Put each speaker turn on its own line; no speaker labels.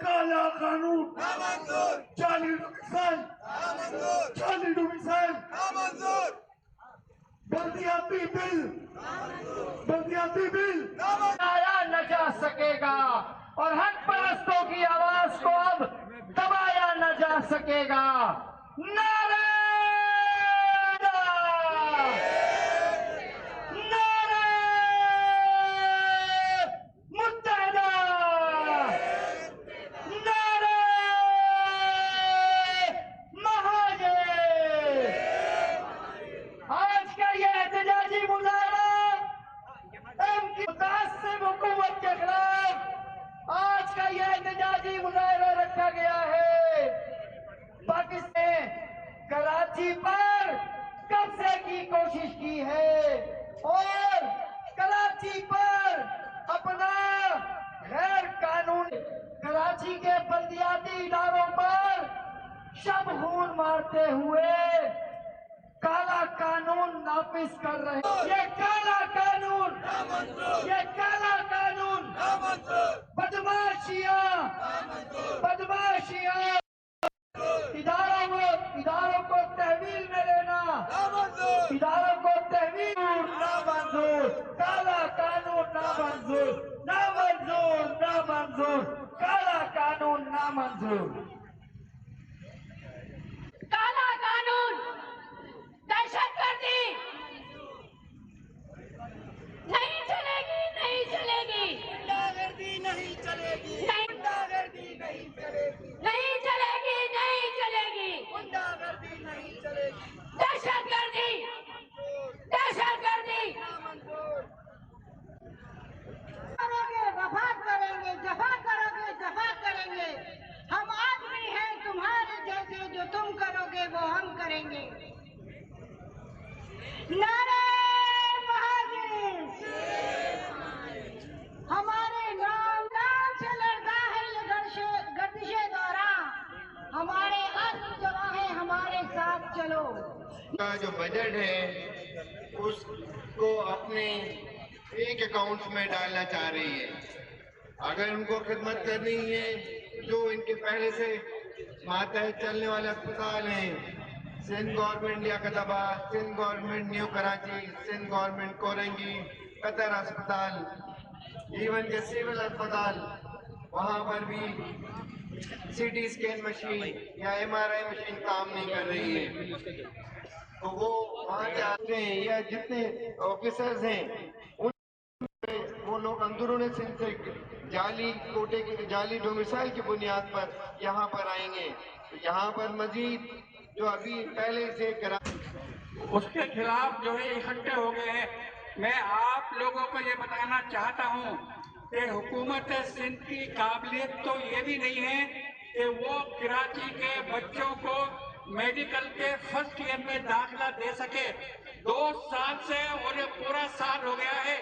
काला कानून जाली डोमिसाइल बल्दियाती बिल
दबाया न जा सकेगा और हक परस्तों की आवाज को अब दबाया न जा सकेगा। नारे मुत्तहदा, नारे महाजन। आज का ये एहतजाजी मुजाहरा की मुतासिब हुकूमत के खिलाफ आज का ये एहतजाजी मुजाहरा रखा गया है। पाकिस्तान कराची पर कब्जे की कोशिश की है और कराची पर अपना गैर कानून कराची के बल्दियाती इदारों पर शब खून मारते हुए काला कानून नाफिज कर रहे हैं। ये काला कानून बदमाशियां इदारों को तहवील में लेना, इदारों को तहवील नामंजूर, काला कानून नामंजूर, काला कानून नामंजूर।
काला कानून, दहशतगर्दी नहीं चलेगी, नहीं चलेगी,
गुंडागर्दी नहीं चलेगी, गुंडागर्दी नहीं चलेगी,
नहीं चलेगी, नहीं चलेगी,
गुंडागर्दी नहीं चलेगी,
दहशतगर्दी, दहशतगर्दी। करोगे वफा करेंगे, जफा करोगे जफा करेंगे। हम आदमी हैं तुम्हारे जैसे, जो तुम करोगे वो हम करेंगे। नारे महाजन, हमारे नाम से लड़ता है ये गर्दिशे दौरा। हमारे अस्त्र जवां है, हमारे साथ चलो।
का जो बजट है उसको अपने एक अकाउंट में डालना चाह रही है। अगर उनको खिदमत करनी है जो इनके पहले से मातहत चलने वाले अस्पताल हैं, Sindh government Liaquatabad, Sindh government new Karachi, Sindh government Korangi, Qatar अस्पताल, इवन के सिविल अस्पताल, वहाँ पर भी सीटी स्कैन मशीन या MRI मशीन काम नहीं कर रही है। तो वो वहाँ जाते हैं या जितने ऑफिसर्स हैं वो लोग अंदरूनी सिंध से जाली कोटे की जाली डोमिसाइल की बुनियाद पर यहाँ पर आएंगे। तो यहाँ पर मजीद जो अभी पहले से
उसके खिलाफ जो है इकट्ठे हो गए हैं। मैं आप लोगों को ये बताना चाहता हूँ कि हुकूमत सिंध की काबिलियत तो ये भी नहीं है कि वो कराची के बच्चों को मेडिकल के फर्स्ट ईयर में दाखिला दे सके। 2 साल से और ये पूरा साल हो गया है